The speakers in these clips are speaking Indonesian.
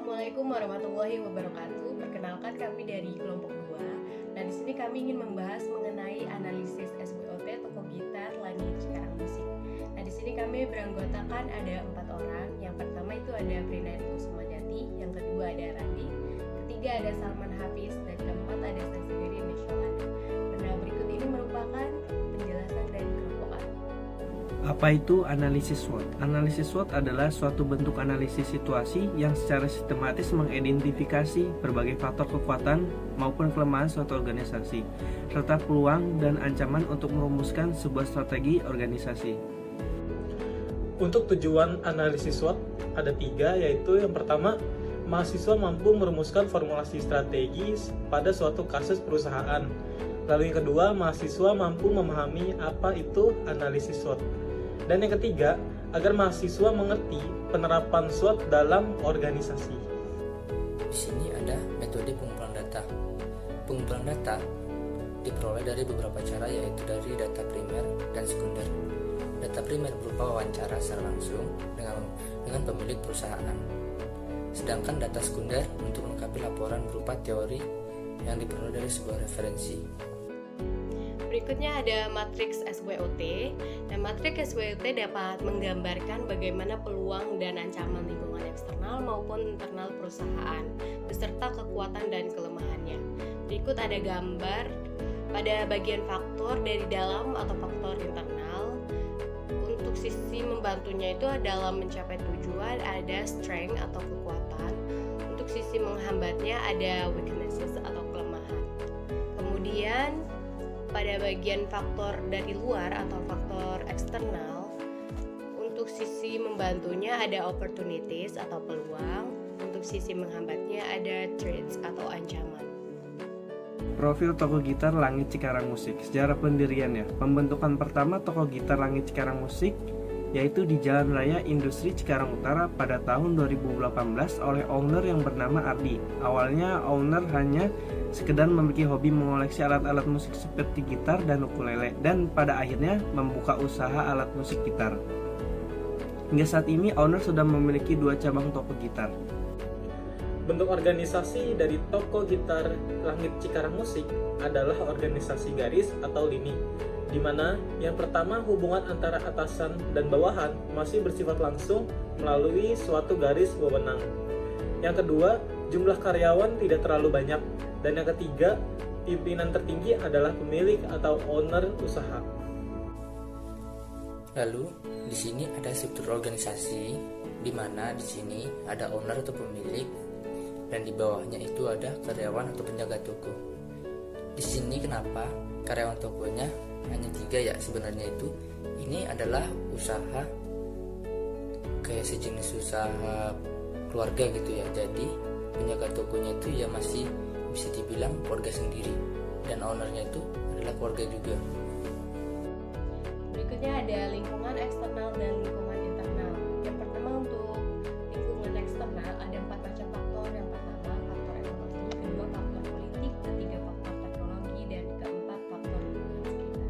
Assalamualaikum warahmatullahi wabarakatuh. Perkenalkan kami dari kelompok 2. Nah, di sini kami ingin membahas mengenai analisis SWOT toko gitar Langit Cikarang Musik. Nah, di sini kami beranggotakan ada 4 orang. Yang pertama itu ada Prinari Kusumajati, yang kedua ada Randi, ketiga ada Salman Hafiz, dan keempat ada saya sendiri Nisholanda. Nah, berikut ini merupakan penjelasan dari kelompok A. Apa itu analisis SWOT? Analisis SWOT adalah suatu bentuk analisis situasi yang secara sistematis mengidentifikasi berbagai faktor kekuatan maupun kelemahan suatu organisasi, serta peluang dan ancaman untuk merumuskan sebuah strategi organisasi. Untuk tujuan analisis SWOT ada 3, yaitu yang pertama, mahasiswa mampu merumuskan formulasi strategis pada suatu kasus perusahaan. Lalu yang kedua, mahasiswa mampu memahami apa itu analisis SWOT. Dan yang ketiga, agar mahasiswa mengerti penerapan SWOT dalam organisasi. Di sini ada metode pengumpulan data. Pengumpulan data diperoleh dari beberapa cara, yaitu dari data primer dan sekunder. Data primer berupa wawancara secara langsung dengan pemilik perusahaan. Sedangkan data sekunder untuk melengkapi laporan berupa teori yang diperoleh dari sebuah referensi. Berikutnya ada matriks SWOT. Nah, matriks SWOT dapat menggambarkan bagaimana peluang dan ancaman lingkungan eksternal maupun internal perusahaan, beserta kekuatan dan kelemahannya. Berikut ada gambar pada bagian faktor dari dalam atau faktor internal. Untuk sisi membantunya itu dalam mencapai tujuan ada strength atau kekuatan. Untuk sisi menghambatnya ada weaknesses atau kelemahan. Kemudian pada bagian faktor dari luar atau faktor eksternal, untuk sisi membantunya ada opportunities atau peluang, untuk sisi menghambatnya ada threats atau ancaman. Profil toko gitar Langit Cikarang Musik. Sejarah pendiriannya. Pembentukan pertama toko gitar Langit Cikarang Musik yaitu di Jalan Raya Industri Cikarang Utara pada tahun 2018 oleh owner yang bernama Ardi. Awalnya owner hanya sekedar memiliki hobi mengoleksi alat-alat musik seperti gitar dan ukulele, dan pada akhirnya membuka usaha alat musik gitar. Hingga saat ini owner sudah memiliki 2 cabang toko gitar. Bentuk organisasi dari toko gitar Langit Cikarang Musik adalah organisasi garis atau lini, di mana yang pertama hubungan antara atasan dan bawahan masih bersifat langsung melalui suatu garis wewenang. Yang kedua, jumlah karyawan tidak terlalu banyak. Dan yang ketiga, pimpinan tertinggi adalah pemilik atau owner usaha. Lalu di sini ada struktur organisasi, di mana di sini ada owner atau pemilik, dan di bawahnya itu ada karyawan atau penjaga toko. Di sini kenapa karyawan tokonya hanya 3 ya? Sebenarnya itu ini adalah usaha kayak sejenis usaha keluarga gitu ya. Jadi penjaga tokonya itu ya masih bisa dibilang keluarga sendiri, dan ownernya itu adalah keluarga juga. Berikutnya ada lingkungan eksternal dan lingkungan internal. Yang pertama untuk lingkungan eksternal ada 4 macam faktor. Yang pertama faktor ekonomi, kedua faktor politik, ketiga faktor teknologi, dan keempat faktor lingkungan sekitar.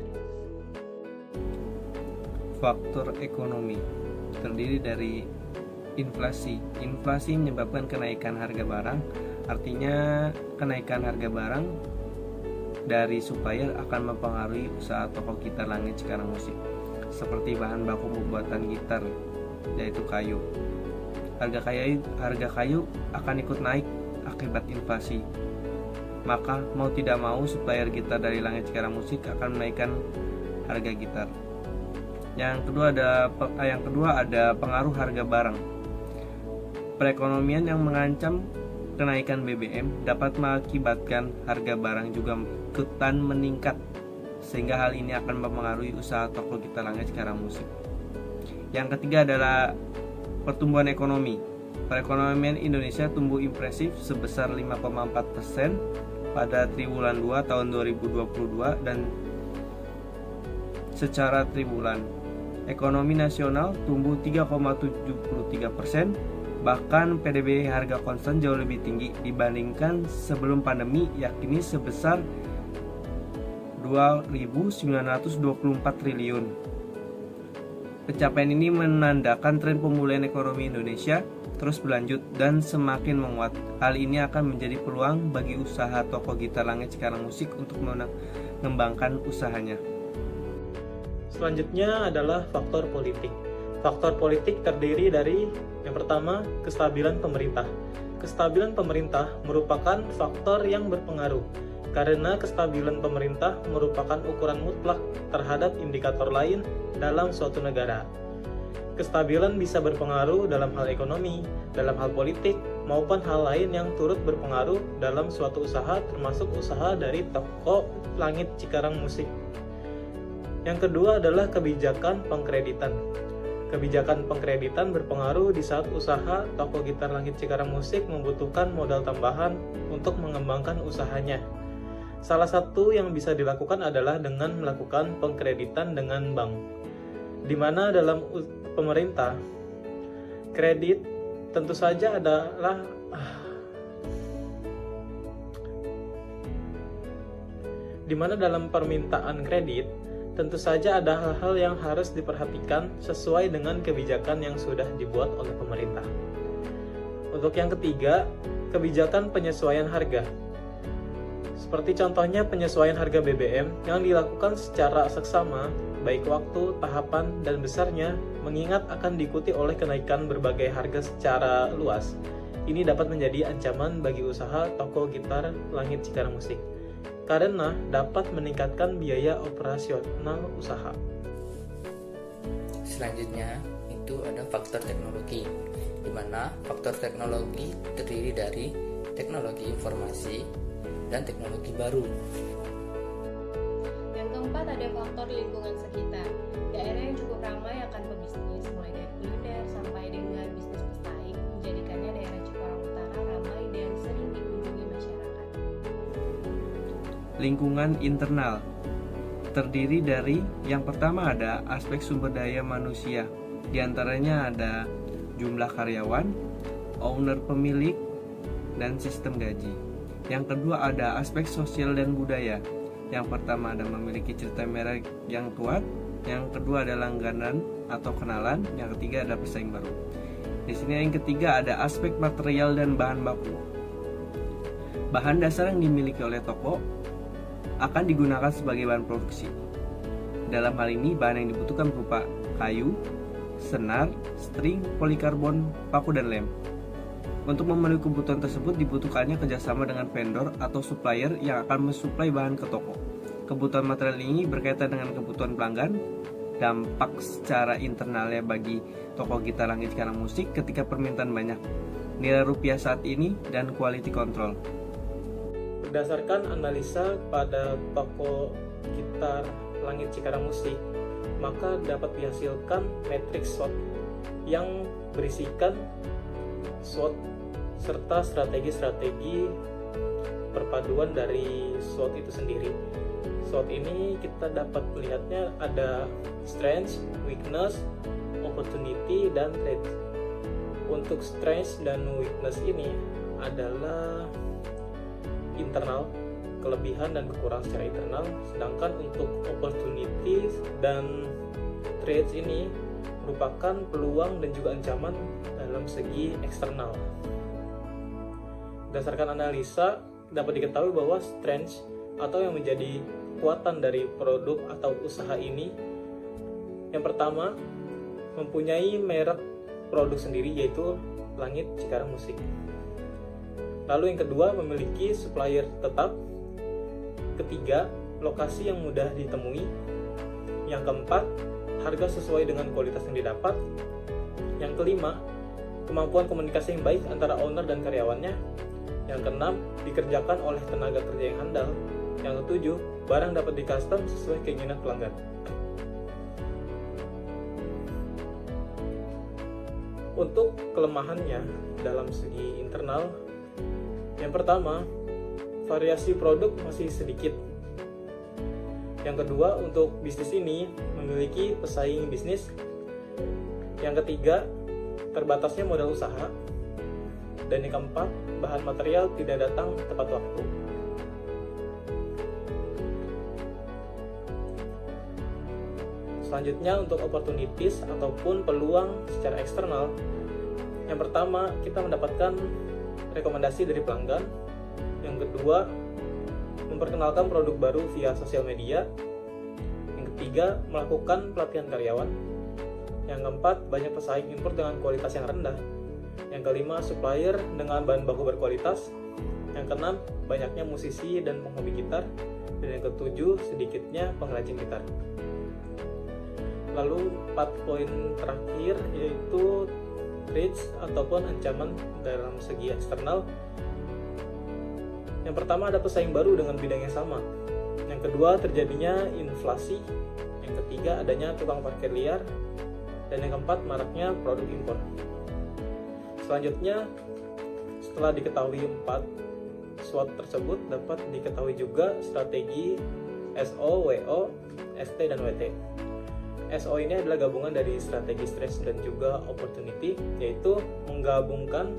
Faktor ekonomi terdiri dari inflasi. Inflasi menyebabkan kenaikan harga barang. Artinya kenaikan harga barang dari supplier akan mempengaruhi usaha toko gitar Langit Cikarang Musik, seperti bahan baku pembuatan gitar, yaitu kayu. Harga kayu akan ikut naik akibat inflasi. Maka mau tidak mau supplier gitar dari Langit Cikarang Musik akan menaikkan harga gitar. Yang kedua ada pengaruh harga barang. Perekonomian yang mengancam kenaikan BBM dapat mengakibatkan harga barang juga ikutan meningkat, sehingga hal ini akan mempengaruhi usaha toko gitar Langit Cikarang Musik. Yang ketiga adalah pertumbuhan ekonomi. Perekonomian Indonesia tumbuh impresif sebesar 5,4% pada triwulan 2 tahun 2022, dan secara triwulan ekonomi nasional tumbuh 3,73%. Bahkan PDB harga konstan jauh lebih tinggi dibandingkan sebelum pandemi, yakni sebesar 2.924 triliun. Pencapaian ini menandakan tren pemulihan ekonomi Indonesia terus berlanjut dan semakin menguat. Hal ini akan menjadi peluang bagi usaha toko gitar Langit Cikarang Musik untuk mengembangkan usahanya. Selanjutnya adalah faktor politik. Faktor politik terdiri dari yang pertama, kestabilan pemerintah. Kestabilan pemerintah merupakan faktor yang berpengaruh karena kestabilan pemerintah merupakan ukuran mutlak terhadap indikator lain dalam suatu negara. Kestabilan bisa berpengaruh dalam hal ekonomi, dalam hal politik, maupun hal lain yang turut berpengaruh dalam suatu usaha, termasuk usaha dari toko Langit Cikarang Musik. Yang kedua adalah kebijakan pengkreditan. Kebijakan pengkreditan berpengaruh di saat usaha toko gitar Langit Cikarang Musik membutuhkan modal tambahan untuk mengembangkan usahanya. Salah satu yang bisa dilakukan adalah dengan melakukan pengkreditan dengan bank, di mana dalam pemerintah, kredit tentu saja adalah di mana dalam permintaan kredit tentu saja ada hal-hal yang harus diperhatikan sesuai dengan kebijakan yang sudah dibuat oleh pemerintah. Untuk yang ketiga, kebijakan penyesuaian harga. Seperti contohnya penyesuaian harga BBM yang dilakukan secara seksama, baik waktu, tahapan, dan besarnya, mengingat akan diikuti oleh kenaikan berbagai harga secara luas. Ini dapat menjadi ancaman bagi usaha toko gitar Langit Cikarang Musik, karena dapat meningkatkan biaya operasional usaha. Selanjutnya, itu ada faktor teknologi, di mana faktor teknologi terdiri dari teknologi informasi dan teknologi baru. Yang keempat ada faktor lingkungan sekitar. Daerah yang cukup ramai akan pebisnis, mulai dari kuliner sampai dengan bisnis bersaing, menjadikannya daerah Cikarang Utara ramai dan sering dikunjungi masyarakat. Lingkungan internal terdiri dari yang pertama ada aspek sumber daya manusia. Di antaranya ada jumlah karyawan, owner pemilik, dan sistem gaji. Yang kedua ada aspek sosial dan budaya. Yang pertama ada memiliki cerita merek yang kuat. Yang kedua ada langganan atau kenalan. Yang ketiga ada pesaing baru. Di sini yang ketiga ada aspek material dan bahan baku. Bahan dasar yang dimiliki oleh toko akan digunakan sebagai bahan produksi. Dalam hal ini bahan yang dibutuhkan berupa kayu, senar, string, polikarbon, paku, dan lem. Untuk memenuhi kebutuhan tersebut dibutuhkannya kerjasama dengan vendor atau supplier yang akan mensuplai bahan ke toko. Kebutuhan material ini berkaitan dengan kebutuhan pelanggan, dampak secara internalnya bagi toko gitar Langit Cikarang Musik ketika permintaan banyak, nilai rupiah saat ini, dan quality control. Berdasarkan analisa pada toko gitar Langit Cikarang Musik, maka dapat dihasilkan matriks SWOT yang berisikan SWOT serta strategi-strategi perpaduan dari SWOT itu sendiri. SWOT ini kita dapat melihatnya ada strength, weakness, opportunity, dan threat. Untuk strength dan weakness ini adalah internal, kelebihan dan kekurangan secara internal, sedangkan untuk opportunities dan threats ini merupakan peluang dan juga ancaman dalam segi eksternal. Berdasarkan analisa, dapat diketahui bahwa strength atau yang menjadi kekuatan dari produk atau usaha ini, yang pertama, mempunyai merek produk sendiri yaitu Langit Cikarang Musik. Lalu yang kedua, memiliki supplier tetap. Ketiga, lokasi yang mudah ditemui. Yang keempat, harga sesuai dengan kualitas yang didapat. Yang kelima, kemampuan komunikasi yang baik antara owner dan karyawannya. Yang keenam, dikerjakan oleh tenaga kerja yang handal. Yang ketujuh, barang dapat di-custom sesuai keinginan pelanggan. Untuk kelemahannya dalam segi internal, yang pertama, variasi produk masih sedikit. Yang kedua, untuk bisnis ini memiliki pesaing bisnis. Yang ketiga, terbatasnya modal usaha. Dan yang keempat, bahan material tidak datang tepat waktu. Selanjutnya untuk opportunities ataupun peluang secara eksternal, Yang pertama, kita mendapatkan rekomendasi dari pelanggan. Yang kedua, memperkenalkan produk baru via sosial media. Yang ketiga, melakukan pelatihan karyawan. Yang keempat, banyak pesaing impor dengan kualitas yang rendah. Yang kelima, supplier dengan bahan baku berkualitas. Yang keenam, banyaknya musisi dan penghobi gitar. Dan yang ketujuh, sedikitnya pengrajin gitar. Lalu 4 poin terakhir yaitu threats ataupun ancaman dalam segi eksternal. Yang pertama, ada pesaing baru dengan bidang yang sama. Yang kedua, terjadinya inflasi. Yang ketiga, adanya tukang parkir liar. Dan yang keempat, maraknya produk impor. Selanjutnya, setelah diketahui 4 SWOT tersebut, dapat diketahui juga strategi SO, WO, ST, dan WT. SO ini adalah gabungan dari strategi stress dan juga opportunity, yaitu menggabungkan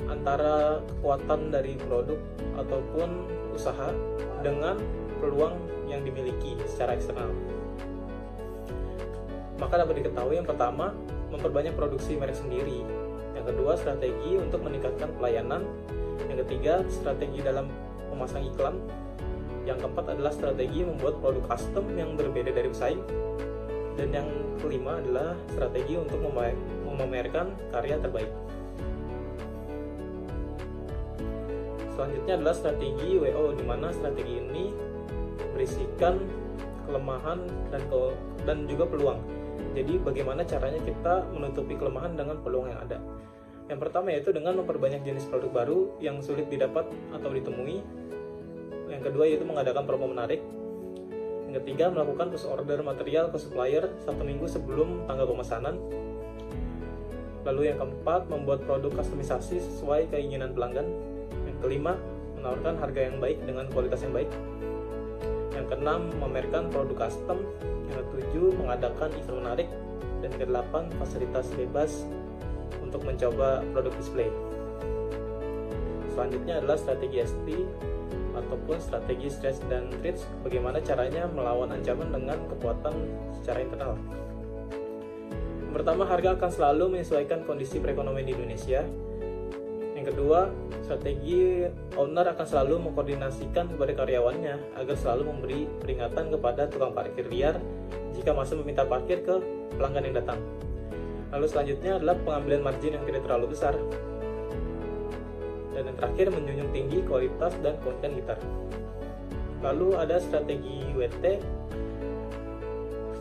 antara kekuatan dari produk ataupun usaha dengan peluang yang dimiliki secara eksternal. Maka dapat diketahui yang pertama, memperbanyak produksi merek sendiri. Yang kedua, strategi untuk meningkatkan pelayanan. Yang ketiga, strategi dalam memasang iklan. Yang keempat adalah strategi membuat produk custom yang berbeda dari pesaing. Dan yang kelima adalah strategi untuk memamerkan karya terbaik. Selanjutnya adalah strategi WO, di mana strategi ini berisikan kelemahan dan juga peluang. Jadi bagaimana caranya kita menutupi kelemahan dengan peluang yang ada. Yang pertama yaitu dengan memperbanyak jenis produk baru yang sulit didapat atau ditemui. Yang kedua yaitu mengadakan promo menarik. Yang ketiga, melakukan push order material ke supplier 1 minggu sebelum tanggal pemesanan. Lalu yang keempat, membuat produk kustomisasi sesuai keinginan pelanggan. Yang kelima, menawarkan harga yang baik dengan kualitas yang baik. Yang keenam, memamerkan produk custom. Yang ketujuh, mengadakan event menarik. Dan yang kedelapan, fasilitas bebas untuk mencoba produk display. Selanjutnya adalah strategi ST ataupun strategi stress dan threats, bagaimana caranya melawan ancaman dengan kekuatan secara internal. Yang pertama, harga akan selalu menyesuaikan kondisi perekonomian di Indonesia. Yang kedua, strategi owner akan selalu mengkoordinasikan kepada karyawannya agar selalu memberi peringatan kepada tukang parkir liar jika masih meminta parkir ke pelanggan yang datang. Lalu selanjutnya adalah pengambilan margin yang tidak terlalu besar. Dan yang terakhir, menjunjung tinggi kualitas dan konten gitar. Lalu ada strategi WT.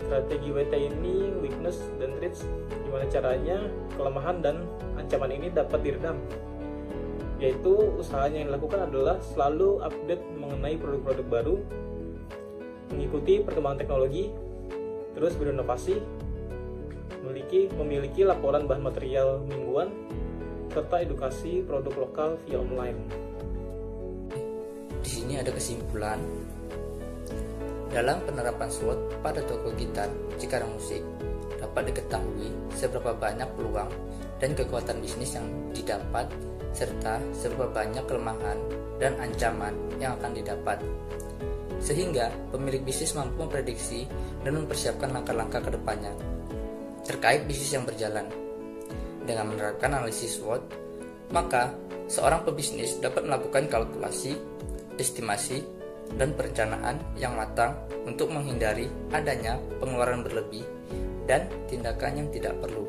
Strategi WT ini weakness dan threats, gimana caranya kelemahan dan ancaman ini dapat diredam. Yaitu usahanya yang dilakukan adalah selalu update mengenai produk-produk baru, mengikuti perkembangan teknologi, terus berinovasi, memiliki laporan bahan material mingguan, serta edukasi produk lokal via online. Di sini ada kesimpulan. Dalam penerapan SWOT pada toko gitar Cikarang Musik, dapat diketahui seberapa banyak peluang dan kekuatan bisnis yang didapat, serta seberapa banyak kelemahan dan ancaman yang akan didapat. Sehingga pemilik bisnis mampu memprediksi dan mempersiapkan langkah-langkah ke depannya terkait bisnis yang berjalan. Dengan menerapkan analisis SWOT, maka seorang pebisnis dapat melakukan kalkulasi, estimasi, dan perencanaan yang matang untuk menghindari adanya pengeluaran berlebih dan tindakan yang tidak perlu.